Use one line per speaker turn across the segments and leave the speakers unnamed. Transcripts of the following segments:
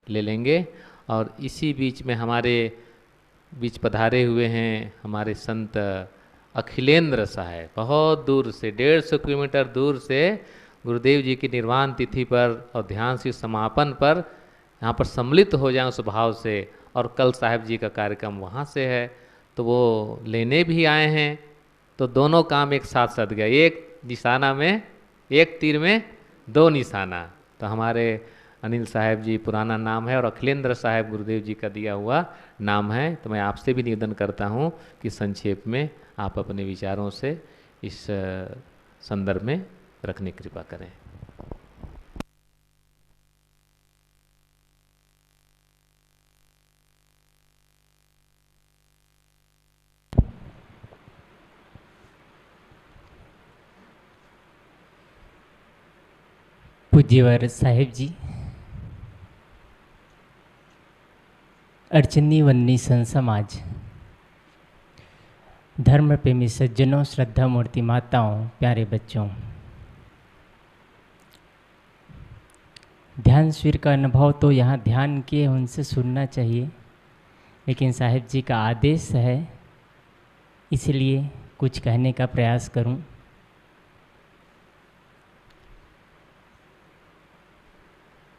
ले लेंगे। और इसी बीच में हमारे बीच पधारे हुए हैं हमारे संत अखिलेंद्र साहब, बहुत दूर से 150 किलोमीटर दूर से गुरुदेव जी की निर्वाण तिथि पर और ध्यान से समापन पर यहाँ पर सम्मिलित हो जाएं उस भाव से। और कल साहब जी का कार्यक्रम वहाँ से है, तो वो लेने भी आए हैं। तो दोनों काम एक साथ सध गया, एक निशाना में, एक तीर में दो निशाना। तो हमारे अनिल साहब जी पुराना नाम है और अखिलेंद्र साहब गुरुदेव जी का दिया हुआ नाम है। तो मैं आपसे भी निवेदन करता हूँ कि संक्षेप में आप अपने विचारों से इस संदर्भ में रखने की कृपा करें।
पूज्यवर साहेब जी, अर्चनी वन्नी संत समाज, धर्म प्रेमी सज्जनों, श्रद्धा मूर्ति माताओं, प्यारे बच्चों, ध्यान शिविर का अनुभव तो यहाँ ध्यान किए उनसे सुनना चाहिए, लेकिन साहिब जी का आदेश है इसलिए कुछ कहने का प्रयास करूं।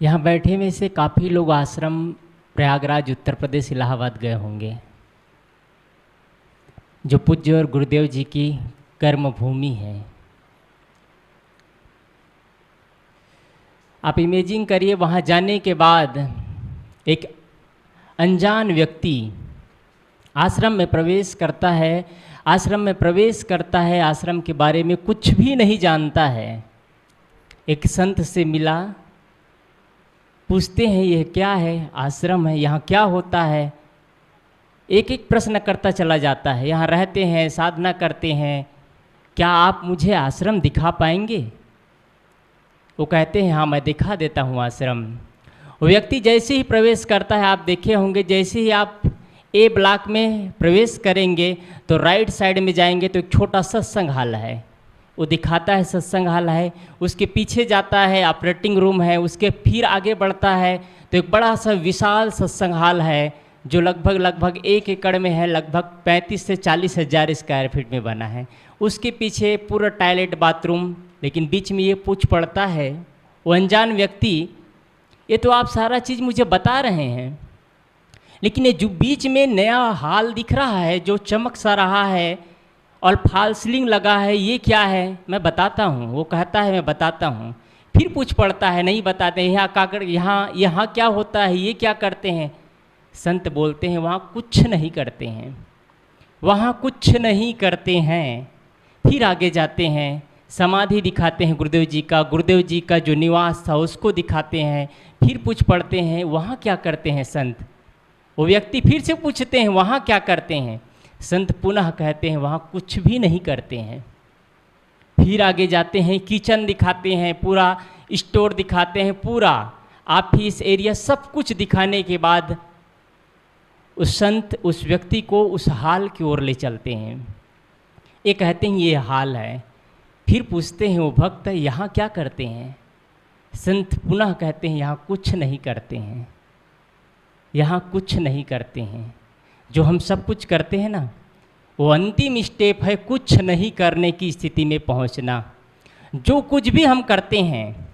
यहाँ बैठे में से काफ़ी लोग आश्रम प्रयागराज उत्तर प्रदेश इलाहाबाद गए होंगे, जो पूज्य और गुरुदेव जी की कर्म भूमि है। आप इमेजिन करिए, वहाँ जाने के बाद एक अनजान व्यक्ति आश्रम में प्रवेश करता है, आश्रम के बारे में कुछ भी नहीं जानता है। एक संत से मिला, पूछते हैं यह क्या है, आश्रम है, यहाँ क्या होता है। एक एक प्रश्न करता चला जाता है, यहाँ रहते हैं, साधना करते हैं, क्या आप मुझे आश्रम दिखा पाएंगे? वो कहते हैं हाँ मैं दिखा देता हूँ आश्रम। वो व्यक्ति जैसे ही प्रवेश करता है, आप देखे होंगे, जैसे ही आप ए ब्लॉक में प्रवेश करेंगे तो राइट साइड में जाएंगे तो एक छोटा सत्संग हॉल है, वो दिखाता है सत्संग हॉल है। उसके पीछे जाता है ऑपरेटिंग रूम है, उसके फिर आगे बढ़ता है तो एक बड़ा सा विशाल सत्संग हॉल है जो लगभग 1 एकड़ में है, लगभग 35 से 40 हज़ार स्क्वायर फीट में बना है। उसके पीछे पूरा टॉयलेट बाथरूम, लेकिन बीच में ये पूछ पड़ता है वो अनजान व्यक्ति, ये तो आप सारा चीज़ मुझे बता रहे हैं, लेकिन ये जो बीच में नया हॉल दिख रहा है, जो चमक सा रहा है और फॉल सीलिंग लगा है, ये क्या है? मैं बताता हूँ। वो कहता है मैं बताता हूँ। फिर पूछ पड़ता है, नहीं बताते। यहाँ क्या होता है, ये क्या करते हैं? संत बोलते हैं वहाँ कुछ नहीं करते हैं, वहाँ कुछ नहीं करते हैं। फिर आगे जाते हैं, समाधि दिखाते हैं गुरुदेव जी का जो निवास था उसको दिखाते हैं। फिर पूछ पड़ते हैं वहाँ क्या करते हैं संत? वो व्यक्ति फिर से पूछते हैं वहाँ क्या करते हैं? संत पुनः कहते हैं वहाँ कुछ भी नहीं करते हैं। फिर आगे जाते हैं, किचन दिखाते हैं, पूरा स्टोर दिखाते हैं, पूरा ऑफिस एरिया, सब कुछ दिखाने के बाद उस संत उस व्यक्ति को उस हाल की ओर ले चलते हैं। ये कहते हैं ये हाल है। फिर पूछते हैं वो भक्त यहाँ क्या करते हैं? संत पुनः कहते हैं यहाँ कुछ नहीं करते हैं, यहाँ कुछ नहीं करते हैं। जो हम सब कुछ करते हैं ना, वो अंतिम स्टेप है कुछ नहीं करने की स्थिति में पहुंचना। जो कुछ भी हम करते हैं,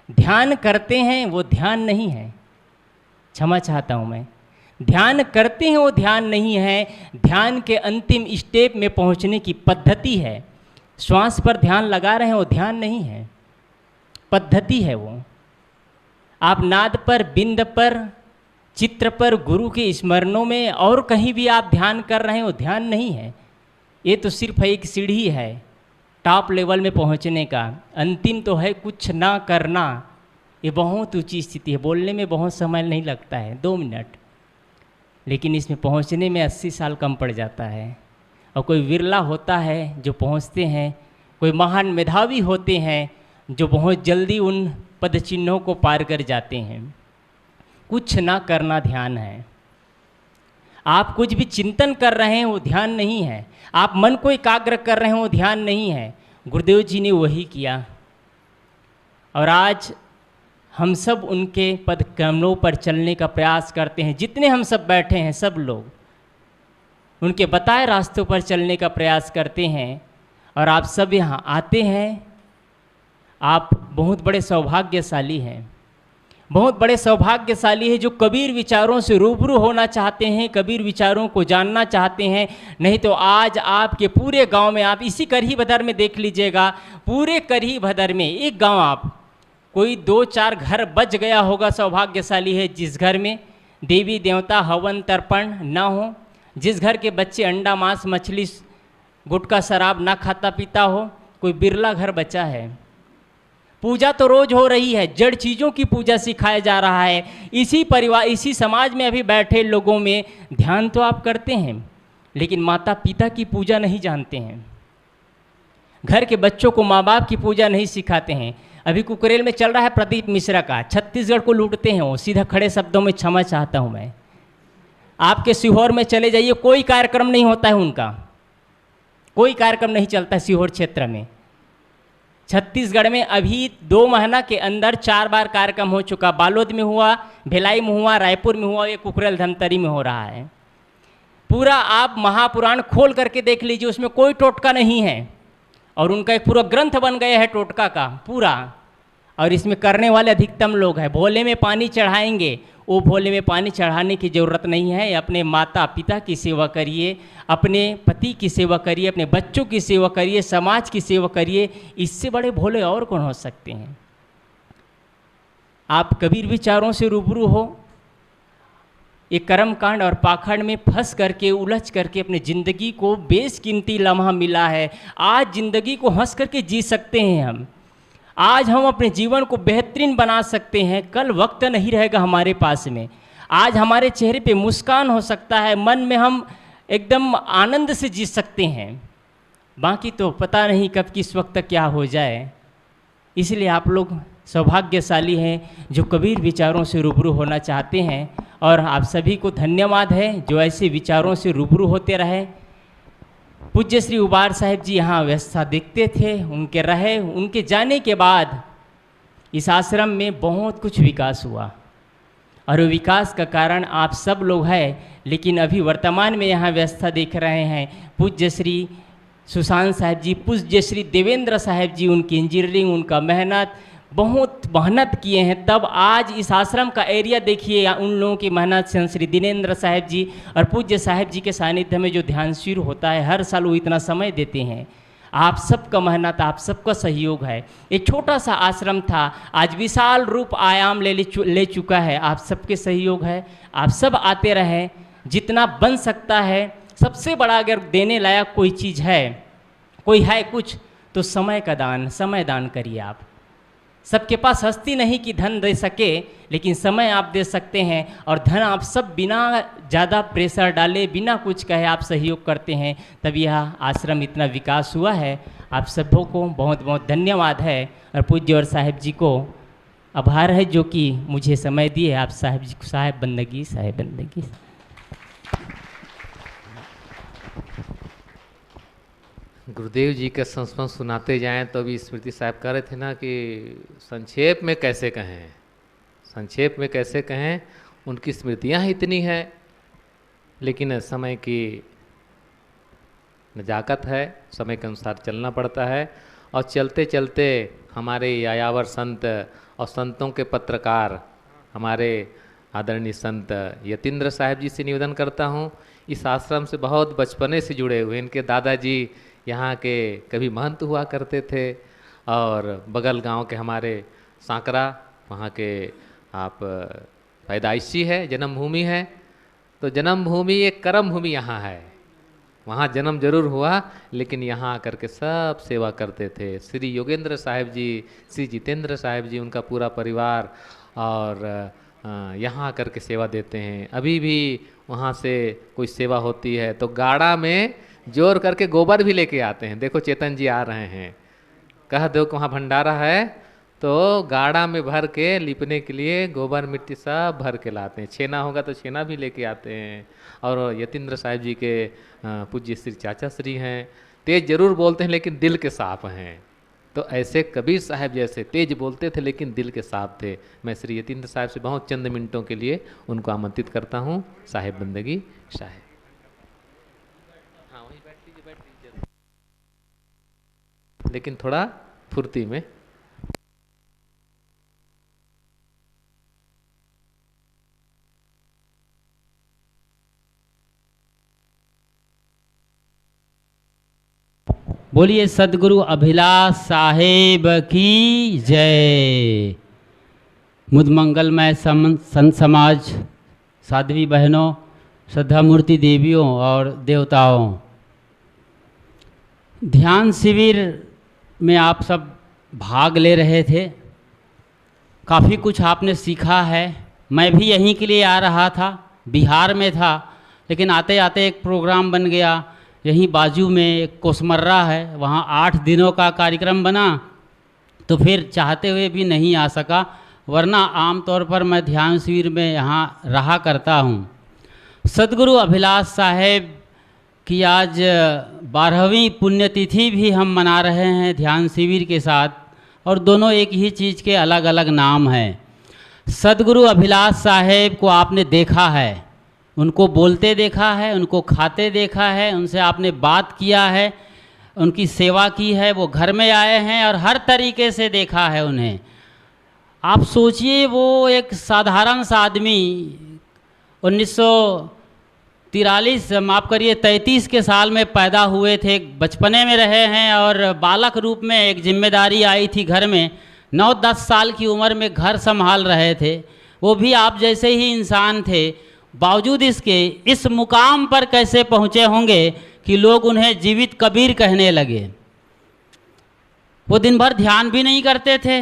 ध्यान करते हैं, वो ध्यान नहीं है। क्षमा चाहता हूँ मैं, ध्यान करते हैं वो ध्यान नहीं है। ध्यान के अंतिम स्टेप में पहुंचने की पद्धति है। श्वास पर ध्यान लगा रहे हैं, वो ध्यान नहीं है, पद्धति है वो। आप नाद पर, बिंद पर, चित्र पर, गुरु के स्मरणों में और कहीं भी आप ध्यान कर रहे हैं, वो ध्यान नहीं है। ये तो सिर्फ एक सीढ़ी है टॉप लेवल में पहुंचने का। अंतिम तो है कुछ ना करना। ये बहुत ऊंची स्थिति है। बोलने में बहुत समय नहीं लगता है, 2 मिनट, लेकिन इसमें पहुंचने में 80 साल कम पड़ जाता है। और कोई विरला होता है जो पहुंचते हैं, कोई महान मेधावी होते हैं जो बहुत जल्दी उन पद चिन्हों को पार कर जाते हैं। कुछ ना करना ध्यान है। आप कुछ भी चिंतन कर रहे हैं, वो ध्यान नहीं है। आप मन को एकाग्र कर रहे हैं, वो ध्यान नहीं है। गुरुदेव जी ने वही किया। और आज हम सब उनके पद कमलों पर चलने का प्रयास करते हैं। जितने हम सब बैठे हैं सब लोग उनके बताए रास्तों पर चलने का प्रयास करते हैं। और आप सब यहाँ आते हैं, आप बहुत बड़े सौभाग्यशाली हैं, बहुत बड़े सौभाग्यशाली है जो कबीर विचारों से रूबरू होना चाहते हैं, कबीर विचारों को जानना चाहते हैं। नहीं तो आज आपके पूरे गांव में, आप इसी करही भदर में देख लीजिएगा, पूरे करही भदर में एक गांव आप कोई 2-4 घर बच गया होगा, सौभाग्यशाली है जिस घर में देवी देवता हवन तर्पण ना हो, जिस घर के बच्चे अंडा मांस मछली गुटखा शराब ना खाता पीता हो, कोई बिरला घर बचा है। पूजा तो रोज हो रही है, जड़ चीज़ों की पूजा सिखाया जा रहा है। इसी परिवार, इसी समाज में अभी बैठे लोगों में ध्यान तो आप करते हैं, लेकिन माता पिता की पूजा नहीं जानते हैं। घर के बच्चों को माँ बाप की पूजा नहीं सिखाते हैं। अभी कुकरेल में चल रहा है प्रदीप मिश्रा का, छत्तीसगढ़ को लूटते हैं वो, सीधा खड़े शब्दों में क्षमा चाहता हूँ मैं। आपके सीहोर में चले जाइए, कोई कार्यक्रम नहीं होता है उनका, कोई कार्यक्रम नहीं चलता है सीहोर क्षेत्र में। छत्तीसगढ़ में अभी 2 महीना के अंदर 4 बार कार्यक्रम हो चुका। बालोद में हुआ, भिलाई में हुआ, रायपुर में हुआ, ये कुकरेल धमतरी में हो रहा है। पूरा आप महापुराण खोल करके देख लीजिए, उसमें कोई टोटका नहीं है, और उनका एक पूरा ग्रंथ बन गया है टोटका का पूरा। और इसमें करने वाले अधिकतम लोग हैं। भोले में पानी चढ़ाएंगे, वो भोले में पानी चढ़ाने की ज़रूरत नहीं है। अपने माता पिता की सेवा करिए, अपने पति की सेवा करिए, अपने बच्चों की सेवा करिए, समाज की सेवा करिए। इससे बड़े भोले और कौन हो सकते हैं। आप कबीर विचारों से रूबरू हो, एक कर्मकांड और पाखंड में फंस करके, उलझ करके अपनी ज़िंदगी को बेशकीमती लम्हा मिला है। आज ज़िंदगी को हंस करके जी सकते हैं हम, आज हम अपने जीवन को बेहतरीन बना सकते हैं। कल वक्त नहीं रहेगा हमारे पास में। आज हमारे चेहरे पे मुस्कान हो सकता है, मन में हम एकदम आनंद से जी सकते हैं। बाकी तो पता नहीं कब किस वक्त क्या हो जाए। इसलिए आप लोग सौभाग्यशाली हैं जो कबीर विचारों से रूबरू होना चाहते हैं। और आप सभी को धन्यवाद है जो ऐसे विचारों से रूबरू होते रहे। पूज्य श्री उबार साहिब जी यहाँ व्यवस्था देखते थे, उनके रहे, उनके जाने के बाद इस आश्रम में बहुत कुछ विकास हुआ। और वो विकास का कारण आप सब लोग हैं। लेकिन अभी वर्तमान में यहाँ व्यवस्था देख रहे हैं पूज्य श्री सुशांत साहिब जी, पूज्य श्री देवेंद्र साहिब जी, उनकी इंजीनियरिंग, उनका मेहनत किए हैं। तब आज इस आश्रम का एरिया देखिए, उन लोगों की मेहनत से श्री दिनेंद्र साहिब जी और पूज्य साहिब जी के सानिध्य में जो ध्यान शुरू होता है, हर साल वो इतना समय देते हैं। आप सबका मेहनत, आप सबका सहयोग है। एक छोटा सा आश्रम था, आज विशाल रूप आयाम ले चुका है। आप सबके सहयोग है। आप सब आते रहें, जितना बन सकता है। सबसे बड़ा अगर देने लायक कोई चीज़ है, कोई है कुछ, तो समय का दान, समय दान करिए आप। सबके पास हस्ती नहीं कि धन दे सके, लेकिन समय आप दे सकते हैं। और धन आप सब बिना ज़्यादा प्रेशर डाले, बिना कुछ कहे आप सहयोग करते हैं, तब यह आश्रम इतना विकास हुआ है। आप सबों को बहुत बहुत धन्यवाद है। और पूज्य और साहिब जी को आभार है जो कि मुझे समय दिए। आप साहिब जी को साहिब बंदगी।
गुरुदेव जी का संस्मरण सुनाते जाएं तो अभी स्मृति साहब कह रहे थे ना कि संक्षेप में कैसे कहें, संक्षेप में कैसे कहें। उनकी स्मृतियां ही इतनी हैं, लेकिन समय की नजाकत है, समय के अनुसार चलना पड़ता है। और चलते चलते हमारे यायावर संत और संतों के पत्रकार हमारे आदरणीय संत यतीन्द्र साहिब जी से निवेदन करता हूँ। इस आश्रम से बहुत बचपने से जुड़े हुए, इनके दादाजी यहाँ के कभी महंत हुआ करते थे। और बगल गांव के हमारे सांकरा, वहाँ के आप पैदाइशी है, जन्मभूमि है। तो जन्मभूमि एक कर्म भूमि यहाँ है। वहाँ जन्म जरूर हुआ, लेकिन यहाँ आकर के सब सेवा करते थे। श्री योगेंद्र साहिब जी, श्री जितेंद्र साहिब जी, उनका पूरा परिवार, और यहाँ आकर के सेवा देते हैं। अभी भी वहाँ से कोई सेवा होती है तो गाड़ा में जोर करके गोबर भी लेके आते हैं। देखो चेतन जी आ रहे हैं, कह दो कि वहाँ भंडारा है, तो गाड़ा में भर के लिपने के लिए गोबर मिट्टी सब भर के लाते हैं। छेना होगा तो छेना भी लेके आते हैं। और यतीन्द्र साहिब जी के पूज्य श्री चाचा श्री हैं, तेज जरूर बोलते हैं लेकिन दिल के साफ हैं। तो ऐसे कबीर साहब जैसे तेज बोलते थे लेकिन दिल के साफ थे। मैं श्री यतीन्द्र साहब से बहुत चंद मिनटों के लिए उनको आमंत्रित करता हूँ। साहेब बंदगी साहेब, हाँ वहीं बैठ लीजिए, लेकिन थोड़ा फुर्ती में।
बोलिए सदगुरु अभिलाष साहेब की जय। मुद मंगलमय संत समाज, साध्वी बहनों, श्रद्धा मूर्ति देवियों और देवताओं, ध्यान शिविर में आप सब भाग ले रहे थे। काफ़ी कुछ आपने सीखा है। मैं भी यहीं के लिए आ रहा था, बिहार में था, लेकिन आते आते एक प्रोग्राम बन गया। यहीं बाजू में एक कोसमर्रा है, वहाँ 8 दिनों का कार्यक्रम बना, तो फिर चाहते हुए भी नहीं आ सका, वरना आम तौर पर मैं ध्यान शिविर में यहाँ रहा करता हूँ। सदगुरु अभिलाष साहेब की आज 12वीं पुण्यतिथि भी हम मना रहे हैं ध्यान शिविर के साथ, और दोनों एक ही चीज़ के अलग अलग नाम हैं। सदगुरु अभिलाष साहेब को आपने देखा है, उनको बोलते देखा है, उनको खाते देखा है, उनसे आपने बात किया है, उनकी सेवा की है, वो घर में आए हैं और हर तरीके से देखा है उन्हें। आप सोचिए, वो एक साधारण सा आदमी 1943 माफ़ करिए 33 के साल में पैदा हुए थे, बचपने में रहे हैं और बालक रूप में एक जिम्मेदारी आई थी घर में। 9-10 साल की उम्र में घर संभाल रहे थे। वो भी आप जैसे ही इंसान थे, बावजूद इसके इस मुकाम पर कैसे पहुँचे होंगे कि लोग उन्हें जीवित कबीर कहने लगे। वो दिन भर ध्यान भी नहीं करते थे,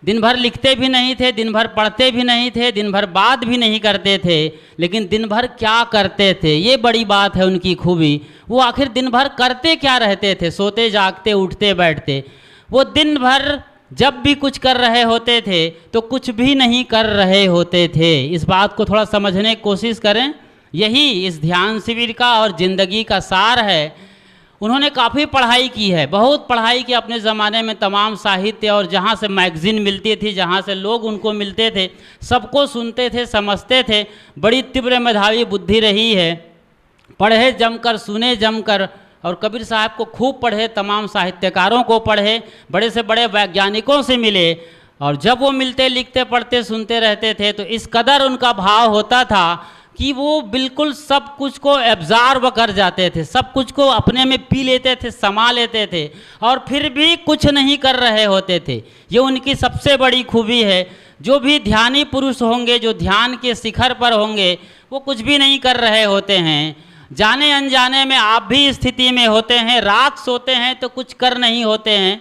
दिन भर लिखते भी नहीं थे, दिन भर पढ़ते भी नहीं थे, दिन भर बात भी नहीं करते थे, लेकिन दिन भर क्या करते थे, ये बड़ी बात है उनकी खूबी। वो आखिर दिन भर करते क्या रहते थे? सोते जागते उठते बैठते। वो दिन भर जब भी कुछ कर रहे होते थे तो कुछ भी नहीं कर रहे होते थे। इस बात को थोड़ा समझने की कोशिश करें। यही इस ध्यान शिविर का और ज़िंदगी का सार है। उन्होंने काफ़ी पढ़ाई की है, बहुत पढ़ाई की अपने ज़माने में, तमाम साहित्य और जहाँ से मैगज़ीन मिलती थी, जहाँ से लोग उनको मिलते थे, सबको सुनते थे, समझते थे। बड़ी तीव्र मेधावी बुद्धि रही है, पढ़े जमकर, सुने जमकर, और कबीर साहब को खूब पढ़े, तमाम साहित्यकारों को पढ़े, बड़े से बड़े वैज्ञानिकों से मिले, और जब वो मिलते, लिखते, पढ़ते, सुनते रहते थे तो इस कदर उनका भाव होता था कि वो बिल्कुल सब कुछ को एब्जॉर्ब कर जाते थे, सब कुछ को अपने में पी लेते थे, समा लेते थे, और फिर भी कुछ नहीं कर रहे होते थे। ये उनकी सबसे बड़ी खूबी है। जो भी ध्यानी पुरुष होंगे, जो ध्यान के शिखर पर होंगे, वो कुछ भी नहीं कर रहे होते हैं। जाने अनजाने में आप भी इस स्थिति में होते हैं। रात सोते हैं तो कुछ कर नहीं होते हैं,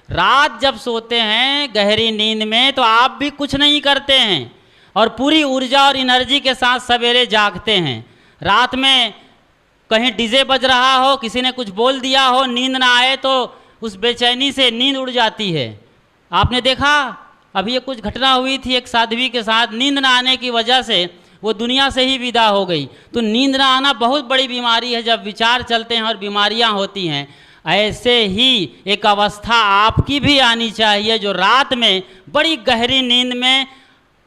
रात जब सोते हैं गहरी नींद में तो आप भी कुछ नहीं करते हैं, और पूरी ऊर्जा और एनर्जी के साथ सवेरे जागते हैं। रात में कहीं डीजे बज रहा हो, किसी ने कुछ बोल दिया हो, नींद ना आए तो उस बेचैनी से नींद उड़ जाती है। आपने देखा, अभी ये कुछ घटना हुई थी एक साध्वी के साथ, नींद ना आने की वजह से वो दुनिया से ही विदा हो गई। तो नींद ना आना बहुत बड़ी बीमारी है, जब विचार चलते हैं और बीमारियां होती हैं। ऐसे ही एक अवस्था आपकी भी आनी चाहिए, जो रात में बड़ी गहरी नींद में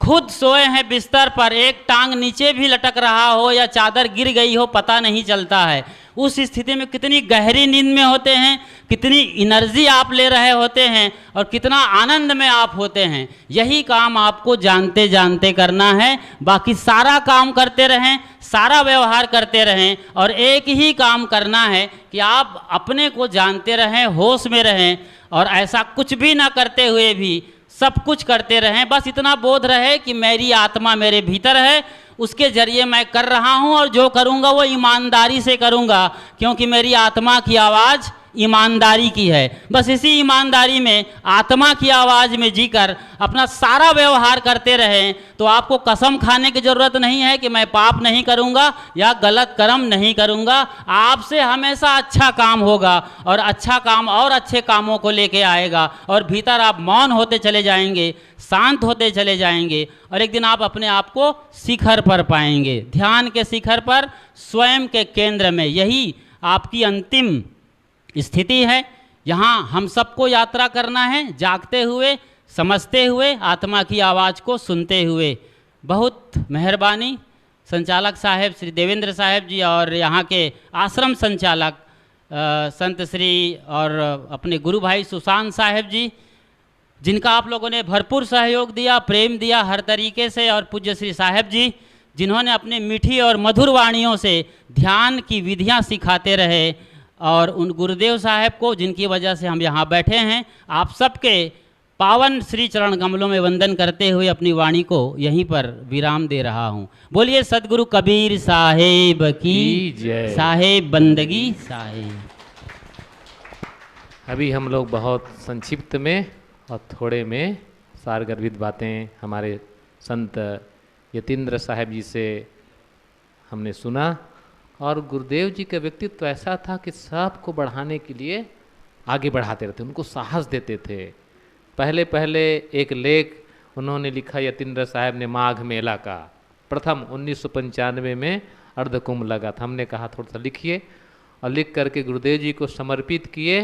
खुद सोए हैं बिस्तर पर, एक टांग नीचे भी लटक रहा हो या चादर गिर गई हो, पता नहीं चलता है। उस स्थिति में कितनी गहरी नींद में होते हैं, कितनी एनर्जी आप ले रहे होते हैं और कितना आनंद में आप होते हैं। यही काम आपको जानते जानते करना है। बाकी सारा काम करते रहें, सारा व्यवहार करते रहें, और एक ही काम करना है कि आप अपने को जानते रहें, होश में रहें, और ऐसा कुछ भी ना करते हुए भी सब कुछ करते रहें। बस इतना बोध रहे कि मेरी आत्मा मेरे भीतर है, उसके जरिए मैं कर रहा हूँ, और जो करूँगा वो ईमानदारी से करूँगा, क्योंकि मेरी आत्मा की आवाज़ ईमानदारी की है। बस इसी ईमानदारी में, आत्मा की आवाज़ में जीकर अपना सारा व्यवहार करते रहें, तो आपको कसम खाने की ज़रूरत नहीं है कि मैं पाप नहीं करूँगा या गलत कर्म नहीं करूँगा। आपसे हमेशा अच्छा काम होगा, और अच्छा काम और अच्छे कामों को लेके आएगा, और भीतर आप मौन होते चले जाएंगे, शांत होते चले जाएंगे, और एक दिन आप अपने आप को शिखर पर पाएंगे, ध्यान के शिखर पर, स्वयं के केंद्र में। यही आपकी अंतिम स्थिति है,
यहाँ हम सबको यात्रा करना है, जागते हुए, समझते हुए, आत्मा की आवाज़ को सुनते हुए। बहुत मेहरबानी संचालक साहब श्री देवेंद्र साहब जी और यहाँ के आश्रम संचालक संत श्री और अपने गुरु भाई सुशांत साहब जी, जिनका आप लोगों ने भरपूर सहयोग दिया, प्रेम दिया हर तरीके से, और पूज्य श्री साहब जी जिन्होंने अपने मीठी और मधुर वाणियों से ध्यान की विधियां सिखाते रहे, और उन गुरुदेव साहब को जिनकी वजह से हम यहाँ बैठे हैं, आप सबके पावन श्री चरण कमलों में वंदन करते हुए अपनी वाणी को यहीं पर विराम दे रहा हूँ। बोलिए सदगुरु कबीर साहेब की
जय।
साहेब बंदगी साहेब।
अभी हम लोग बहुत संक्षिप्त में और थोड़े में सारगर्भित बातें हमारे संत यतीन्द्र साहब जी से हमने सुना। और गुरुदेव जी का व्यक्तित्व ऐसा था कि सबको बढ़ाने के लिए आगे बढ़ाते रहते, उनको साहस देते थे। पहले पहले एक लेख उन्होंने लिखा यतीन्द्र साहब ने माघ मेला का, प्रथम 1995 में अर्धकुंभ लगा था। हमने कहा थोड़ा सा लिखिए, और लिख करके गुरुदेव जी को समर्पित किए,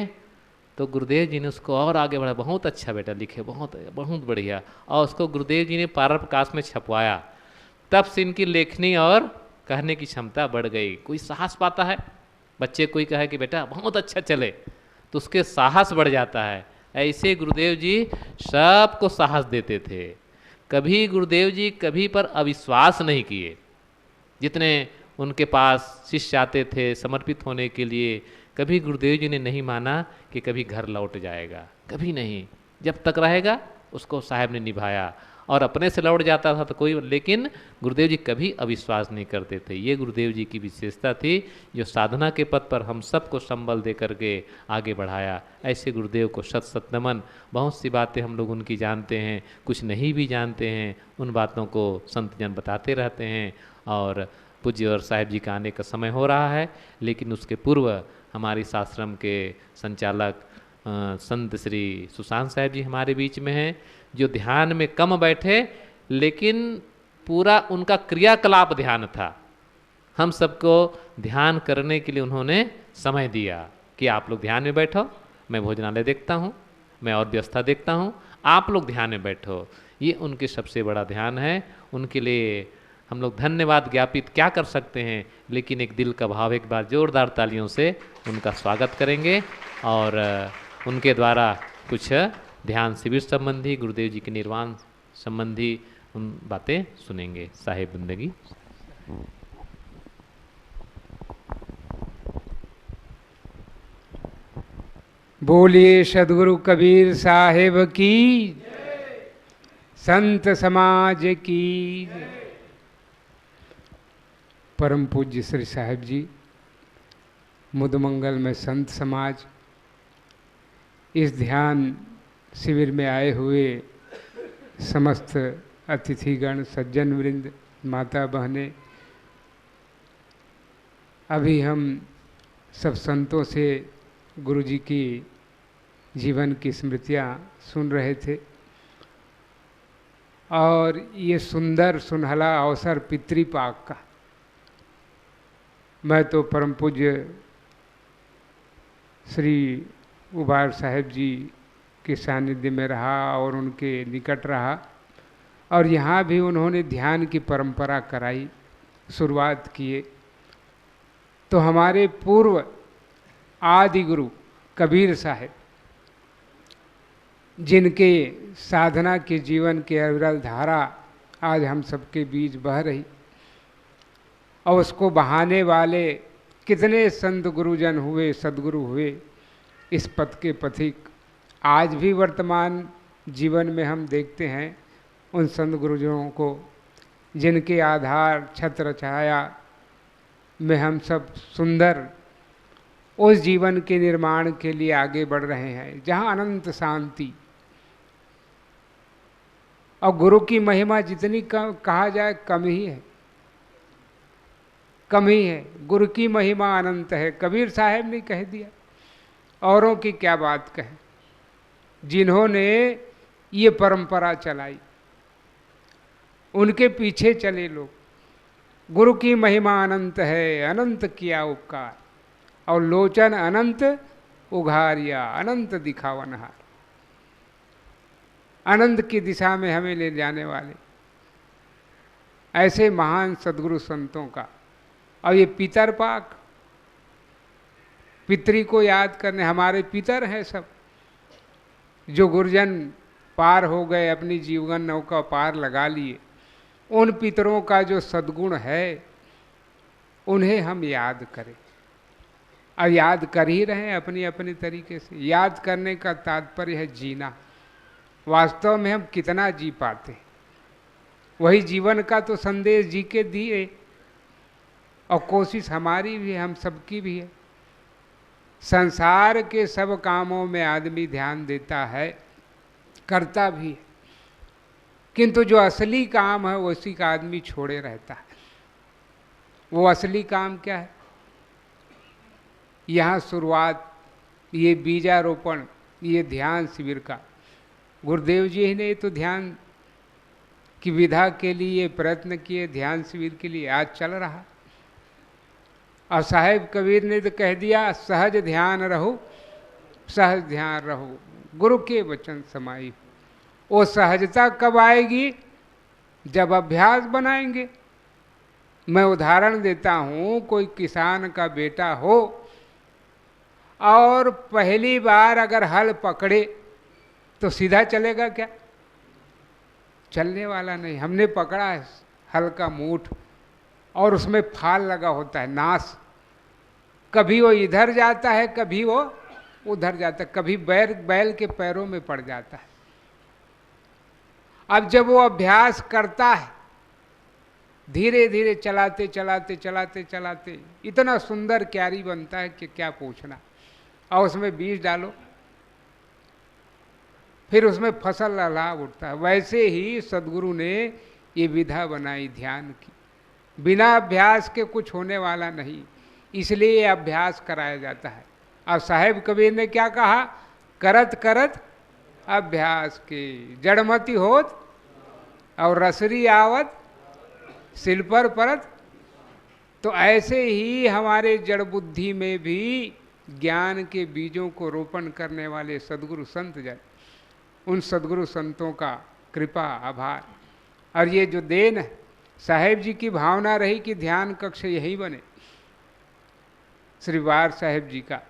तो गुरुदेव जी ने उसको और आगे बढ़ा, बहुत अच्छा बेटा लिखे, बहुत बहुत बढ़िया। और उसको गुरुदेव जी ने पारा प्रकाश में छपवाया। तब से इनकी लेखनी और कहने की क्षमता बढ़ गई। कोई साहस पाता है, बच्चे कोई कहे कि बेटा बहुत अच्छा चले, तो उसके साहस बढ़ जाता है। ऐसे गुरुदेव जी सबको साहस देते थे। कभी गुरुदेव जी कभी पर अविश्वास नहीं किए। जितने उनके पास शिष्य आते थे समर्पित होने के लिए, कभी गुरुदेव जी ने नहीं माना कि कभी घर लौट जाएगा, कभी नहीं। जब तक रहेगा उसको साहब ने निभाया, और अपने से लौट जाता था तो कोई, लेकिन गुरुदेव जी कभी अविश्वास नहीं करते थे। ये गुरुदेव जी की विशेषता थी, जो साधना के पथ पर हम सबको संबल दे करके आगे बढ़ाया। ऐसे गुरुदेव को शत शत नमन। बहुत सी बातें हम लोग उनकी जानते हैं, कुछ नहीं भी जानते हैं, उन बातों को संत जन बताते रहते हैं। और पूज्य और साहिब जी का आने का समय हो रहा है, लेकिन उसके पूर्व हमारे इस आश्रम के संचालक संत श्री सुशांत साहब जी हमारे बीच में हैं, जो ध्यान में कम बैठे, लेकिन पूरा उनका क्रियाकलाप ध्यान था। हम सबको ध्यान करने के लिए उन्होंने समय दिया कि आप लोग ध्यान में बैठो, मैं भोजनालय देखता हूँ, मैं और व्यवस्था देखता हूँ, आप लोग ध्यान में बैठो। ये उनके सबसे बड़ा ध्यान है। उनके लिए हम लोग धन्यवाद ज्ञापित क्या कर सकते हैं, लेकिन एक दिल का भाव, एक बार जोरदार तालियों से उनका स्वागत करेंगे, और उनके द्वारा कुछ ध्यान शिविर संबंधी, गुरुदेव जी के निर्वाण संबंधी उन बातें सुनेंगे। साहेब बंदगी।
बोलिए सदगुरु कबीर साहेब की, संत समाज की। परम पूज्य श्री साहेब जी, मुदमंगल में संत समाज, इस ध्यान शिविर में आए हुए समस्त अतिथिगण, सज्जन वृंद, माता बहनें, अभी हम सब संतों से गुरु जी की जीवन की स्मृतियाँ सुन रहे थे, और ये सुंदर सुनहला अवसर पितृपाक का, मैं तो परम पूज्य श्री उबार साहेब जी के सानिध्य में रहा और उनके निकट रहा, और यहाँ भी उन्होंने ध्यान की परंपरा कराई, शुरुआत किए। तो हमारे पूर्व आदि गुरु कबीर साहब, जिनके साधना के जीवन के अविरल धारा आज हम सबके बीच बह रही, और उसको बहाने वाले कितने संत गुरुजन हुए, सदगुरु हुए, इस पथ के पथिक आज भी वर्तमान जीवन में हम देखते हैं उन संत गुरुजनों को, जिनके आधार छत्र छाया में हम सब सुंदर उस जीवन के निर्माण के लिए आगे बढ़ रहे हैं जहाँ अनंत शांति। और गुरु की महिमा जितनी कहा जाए कम ही है, कम ही है। गुरु की महिमा अनंत है, कबीर साहब ने कह दिया, औरों की क्या बात कहें, जिन्होंने ये परंपरा चलाई, उनके पीछे चले लोग। गुरु की महिमा अनंत है, अनंत किया उपकार, और लोचन अनंत उघारिया अनंत दिखावनहार। अनंत की दिशा में हमें ले जाने वाले ऐसे महान सद्गुरु संतों का। और ये पितर पाक, पितरी को याद करने, हमारे पितर हैं सब, जो गुरुजन पार हो गए, अपनी जीवन नौका पार लगा लिए, उन पितरों का जो सद्गुण है उन्हें हम याद करें। और याद कर ही रहे हैं अपनी अपनी तरीके से। याद करने का तात्पर्य है जीना। वास्तव में हम कितना जी पाते हैं, वही जीवन का तो संदेश जी के दिए। और कोशिश हमारी भी है, हम सबकी भी है। संसार के सब कामों में आदमी ध्यान देता है, करता भी है, किंतु जो असली काम है उसी का आदमी छोड़े रहता है। वो असली काम क्या है? यहाँ शुरुआत, ये बीजारोपण, ये ध्यान शिविर का गुरुदेव जी ने तो ध्यान की विधा के लिए प्रयत्न किए, ध्यान शिविर के लिए आज चल रहा। और साहेब कबीर ने तो कह दिया, सहज ध्यान रहो, सहज ध्यान रहो, गुरु के वचन समाई। वो सहजता कब आएगी? जब अभ्यास बनाएंगे। मैं उदाहरण देता हूँ, कोई किसान का बेटा हो और पहली बार अगर हल पकड़े तो सीधा चलेगा क्या? चलने वाला नहीं। हमने पकड़ा है हल का मूठ और उसमें फाल लगा होता है, नास। कभी वो इधर जाता है, कभी वो उधर जाता है, कभी बैल के पैरों में पड़ जाता है। अब जब वो अभ्यास करता है, धीरे धीरे चलाते चलाते चलाते चलाते इतना सुंदर क्यारी बनता है कि क्या पूछना। और उसमें बीज डालो, फिर उसमें फसल लहलहा उठता है। वैसे ही सद्गुरु ने ये विधा बनाई ध्यान की। बिना अभ्यास के कुछ होने वाला नहीं, इसलिए ये अभ्यास कराया जाता है। और साहेब कबीर ने क्या कहा? करत करत अभ्यास के जड़मती होत और रसरी आवत सिल पर परत। तो ऐसे ही हमारे जड़ बुद्धि में भी ज्ञान के बीजों को रोपण करने वाले सद्गुरु संत जन, उन सद्गुरु संतों का कृपा आभार। और ये जो देन है, साहेब जी की भावना रही कि ध्यान कक्ष यही बने, श्री वार साहेब जी का।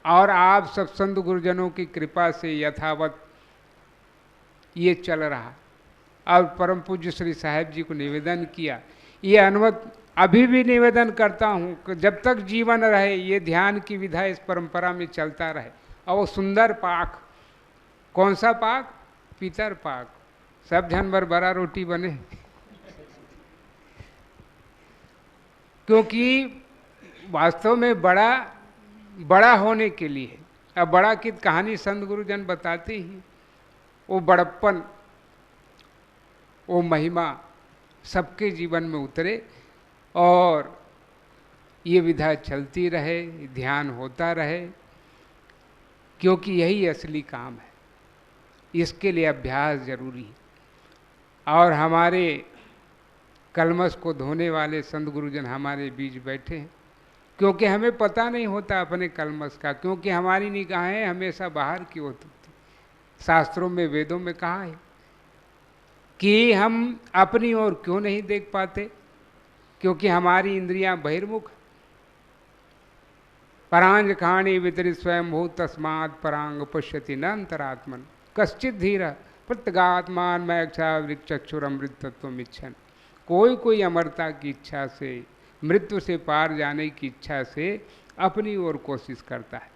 और आप सब संत गुरुजनों की कृपा से यथावत ये चल रहा। और परम पूज्य श्री साहेब जी को निवेदन किया, ये अनुमत अभी भी निवेदन करता हूँ कि जब तक जीवन रहे ये ध्यान की विधा इस परंपरा में चलता रहे। और वो सुंदर पाक, कौन सा पाक? पितर पाक। सब जन भर बड़ा रोटी बने। क्योंकि वास्तव में बड़ा होने के लिए, अब बड़ा की कहानी संत गुरुजन बताते ही, वो बड़प्पन, वो महिमा सबके जीवन में उतरे और ये विधा चलती रहे, ध्यान होता रहे। क्योंकि यही असली काम है, इसके लिए अभ्यास जरूरी है। और हमारे कलमश को धोने वाले संत गुरुजन हमारे बीच बैठे हैं, क्योंकि हमें पता नहीं होता अपने कलमश का, क्योंकि हमारी निगाहें हमेशा बाहर की होती थी। शास्त्रों में, वेदों में कहा है कि हम अपनी ओर क्यों नहीं देख पाते? क्योंकि हमारी इंद्रियां बहिर्मुख। परांज खाणी वितरित स्वयंभू तस्मात् परांग पश्यति न अंतरात्मन कश्चित धीर प्रत्यगात्मान मैक्षा वृक्षक्षुरमृत तत्वमिच्छन। कोई अमरता की इच्छा से, मृत्यु से पार जाने की इच्छा से अपनी ओर कोशिश करता है।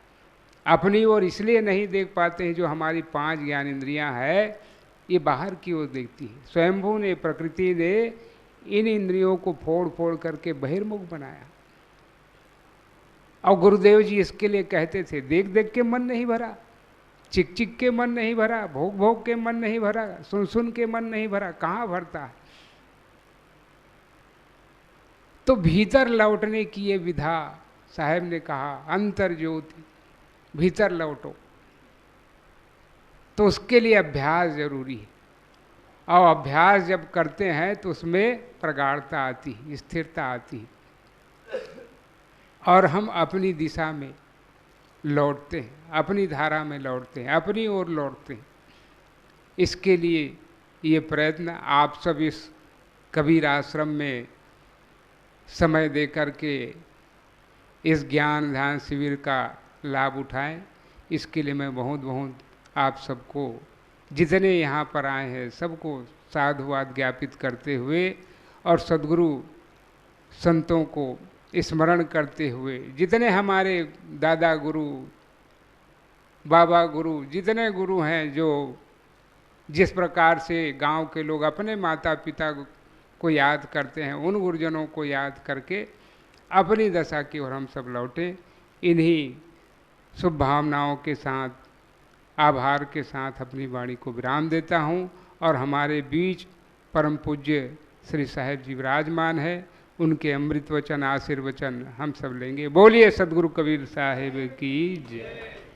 अपनी ओर इसलिए नहीं देख पाते हैं, जो हमारी 5 ज्ञान इंद्रियां है ये बाहर की ओर देखती है। स्वयंभू ने, प्रकृति ने इन इंद्रियों को फोड़ फोड़ करके बहिर्मुख बनाया। और गुरुदेव जी इसके लिए कहते थे, देख देख के मन नहीं भरा, चिक चिक के मन नहीं भरा, भोग भोग के मन नहीं भरा, सुन सुन के मन नहीं भरा, कहाँ भरता है? तो भीतर लौटने की ये विधा साहेब ने कहा, अंतर ज्योति, भीतर लौटो। तो उसके लिए अभ्यास जरूरी है। और अभ्यास जब करते हैं तो उसमें प्रगाढ़ता आती है, स्थिरता आती है, और हम अपनी दिशा में लौटते हैं, अपनी धारा में लौटते हैं, अपनी ओर लौटते हैं। इसके लिए ये प्रयत्न आप सब इस कबीर आश्रम में समय दे कर के इस ज्ञान ध्यान शिविर का लाभ उठाएं। इसके लिए मैं बहुत बहुत आप सबको, जितने यहाँ पर आए हैं, सबको साधुवाद ज्ञापित करते हुए और सद्गुरु संतों को स्मरण करते हुए, जितने हमारे दादा गुरु, बाबा गुरु, जितने गुरु हैं, जो जिस प्रकार से गांव के लोग अपने माता पिता को याद करते हैं, उन गुरुजनों को याद करके अपनी दशा की ओर हम सब लौटें। इन्हीं शुभ भावनाओं के साथ, आभार के साथ अपनी वाणी को विराम देता हूँ और हमारे बीच परम पूज्य श्री साहेब जी विराजमान है। उनके अमृत वचन, आशीर्वचन हम सब लेंगे। बोलिए सद्गुरु कबीर साहेब की जय।